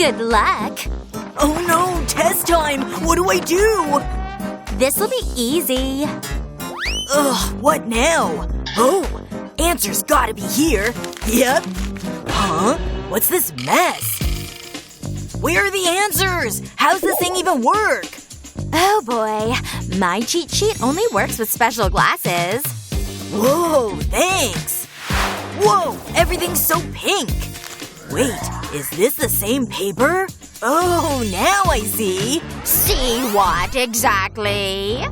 Good luck. Oh no! Test time! What do I do? This'll be easy. Ugh, what now? Oh, answer's gotta be here. Yep. Huh? What's this mess? Where are the answers? How's this thing even work? Oh boy. My cheat sheet only works with special glasses. Whoa, thanks. Whoa, everything's so pink. Wait, is this the same paper? Oh, now I see. See what exactly?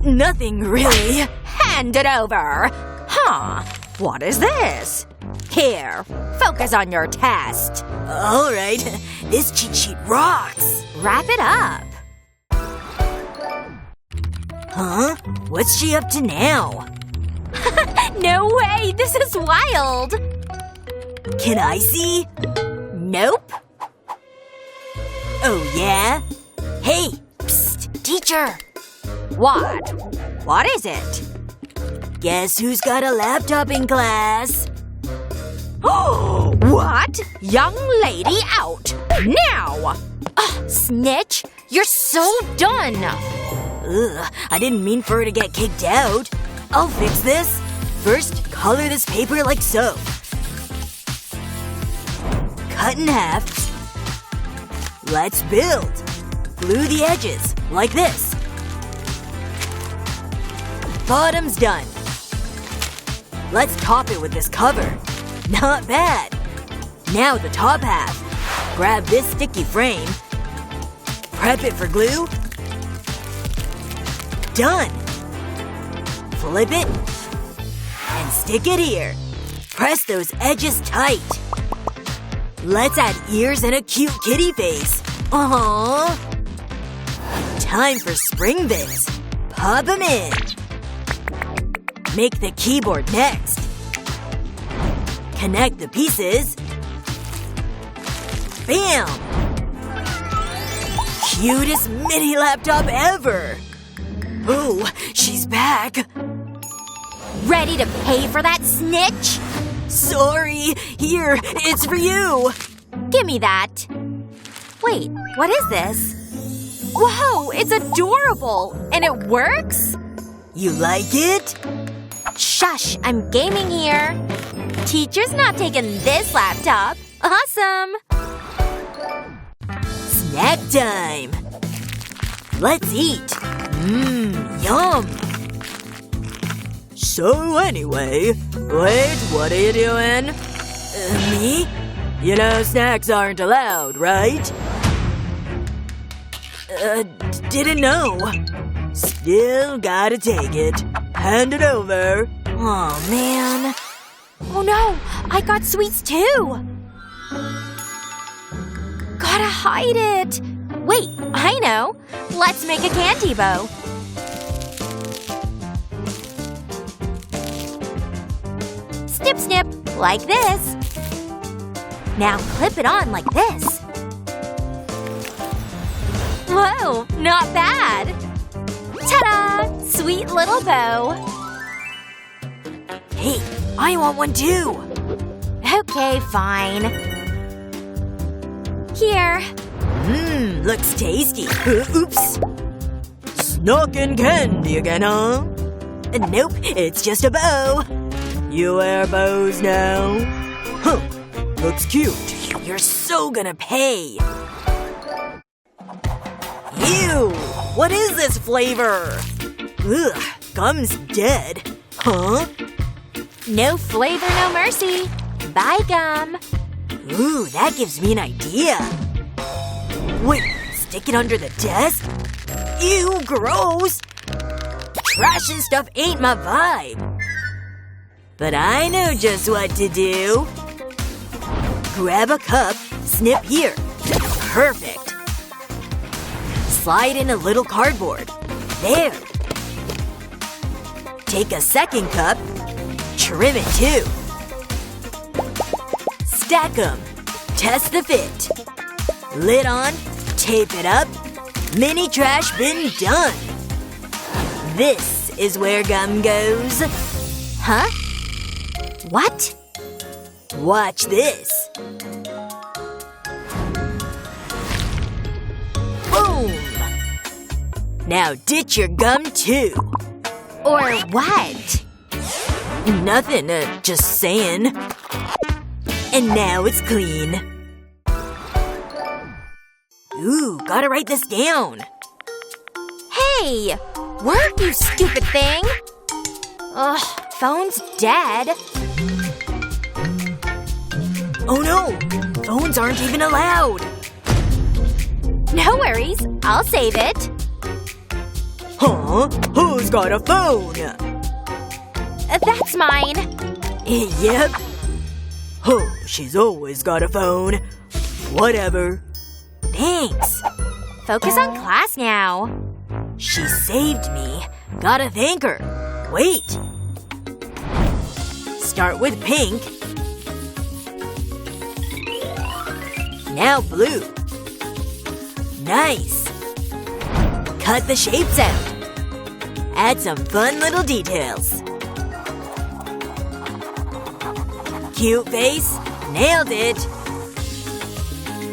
Nothing really. Hand it over. Huh. What is this? Here. Focus on your test. Alright. This cheat sheet rocks. Wrap it up. Huh? What's she up to now? No way! This is wild! Can I see? Nope. Oh yeah? Hey! Psst! Teacher! What? What is it? Guess who's got a laptop in class? Oh! What? Young lady out! Now! Snitch! You're so done! Ugh, I didn't mean for her to get kicked out. I'll fix this. First, color this paper like so. Cut in half. Let's build. Glue the edges, like this. Bottom's done. Let's top it with this cover. Not bad. Now the top half. Grab this sticky frame. Prep it for glue. Done! Flip it. And stick it here. Press those edges tight. Let's add ears and a cute kitty face. Aww. Time for spring bits. Pop them in. Make the keyboard next. Connect the pieces. Bam! Cutest mini laptop ever! Ooh, she's back. Ready to pay for that, snitch? Sorry. Here, it's for you. Give me that. Wait, what is this? Whoa, it's adorable! And it works? You like it? Shush, I'm gaming here. Teacher's not taking this laptop. Awesome! Snack time. Let's eat. Yum. So anyway, wait, what are you doing? Me? You know snacks aren't allowed, right? Didn't know. Still gotta take it. Hand it over. Aw, man. Oh no! I got sweets too! Gotta hide it! Wait, I know! Let's make a candy bow. Snip snip, like this. Now clip it on like this. Whoa, not bad! Ta-da! Sweet little bow. Hey, I want one too. Okay, fine. Here. Looks tasty. Oops. Snuck-in candy again, huh? Nope, it's just a bow. You wear bows now? Huh. Looks cute. You're so gonna pay. Ew! What is this flavor? Ugh, gum's dead. Huh? No flavor, no mercy. Bye, gum. Ooh, that gives me an idea. Wait, stick it under the desk? Ew, gross! Trash and stuff ain't my vibe. But I know just what to do. Grab a cup, snip here. Perfect. Slide in a little cardboard. There. Take a second cup. Trim it too. Stack them. Test the fit. Lid on. Tape it up. Mini trash bin done. This is where gum goes. Huh? What? Watch this. Now ditch your gum too. Or what? Nothing, just saying. And now it's clean. Ooh, gotta write this down. Hey! Work, you stupid thing! Ugh, phone's dead. Oh no! Phones aren't even allowed! No worries, I'll save it. Huh? Who's got a phone? That's mine. Yep. Oh, she's always got a phone. Whatever. Thanks. Focus on class now. She saved me. Gotta thank her. Wait. Start with pink. Now blue. Nice. Cut the shapes out. Add some fun little details. Cute face. Nailed it.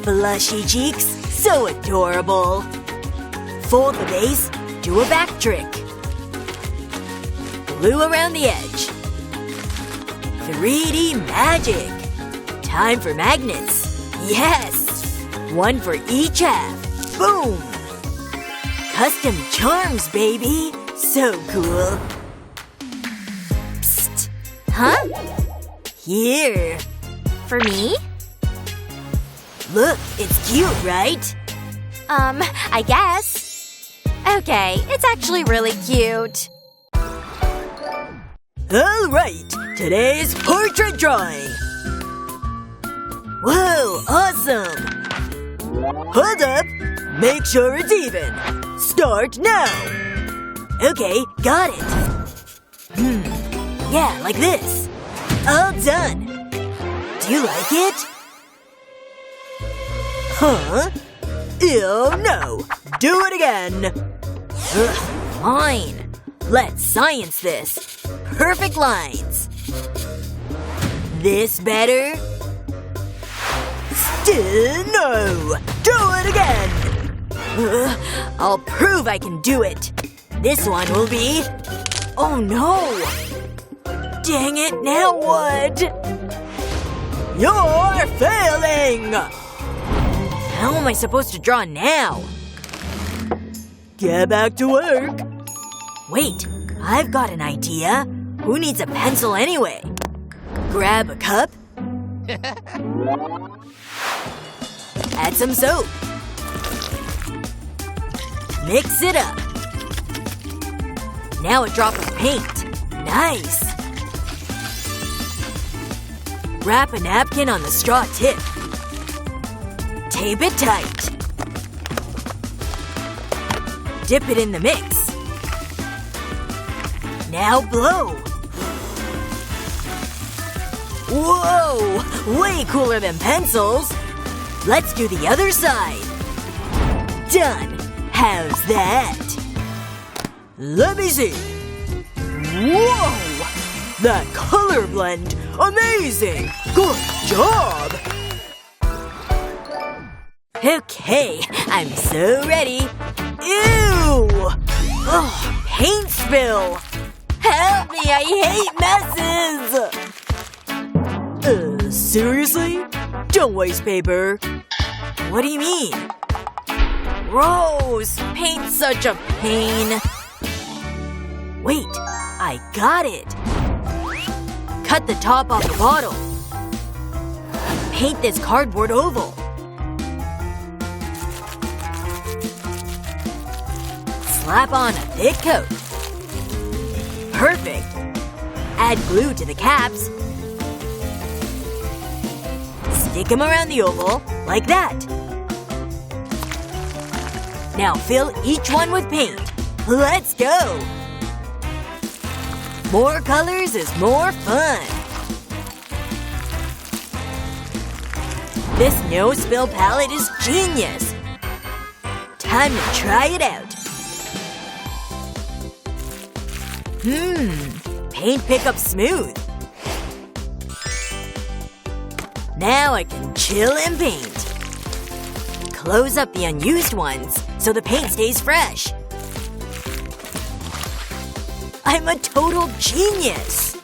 Blushy cheeks. So adorable. Fold the base. Do a back trick. Glue around the edge. 3D magic. Time for magnets. Yes! One for each half. Boom! Custom charms, baby! So cool. Psst. Huh? Here. For me? Look, it's cute, right? I guess. Okay, it's actually really cute. Alright, today's portrait drawing! Whoa, awesome! Hold up! Make sure it's even! Start now! Okay, got it! Yeah, like this. All done! Do you like it? Huh? Ew, no! Do it again! Ugh, fine. Let's science this. Perfect lines. This better? Still no! Do it again! Ugh, I'll prove I can do it. This one will be… Oh no! Dang it, now what? You're failing! How am I supposed to draw now? Get back to work. Wait, I've got an idea. Who needs a pencil anyway? Grab a cup. Add some soap. Mix it up. Now a drop of paint. Nice. Wrap a napkin on the straw tip. Tape it tight. Dip it in the mix. Now blow. Whoa! Way cooler than pencils! Let's do the other side. Done! How's that? Let me see. Whoa! That color blend! Amazing! Good job! Okay, I'm so ready. Ew! Ugh, paint spill! Help me, I hate messes! Seriously? Don't waste paper. What do you mean? Gross! Paint's such a pain. Wait, I got it! Cut the top off the bottle. Paint this cardboard oval. Slap on a thick coat. Perfect! Add glue to the caps. Stick them around the oval, like that. Now fill each one with paint. Let's go! More colors is more fun. This no-spill palette is genius. Time to try it out. Paint pickup smooth. Now I can chill and paint. Close up the unused ones so the paint stays fresh. I'm a total genius.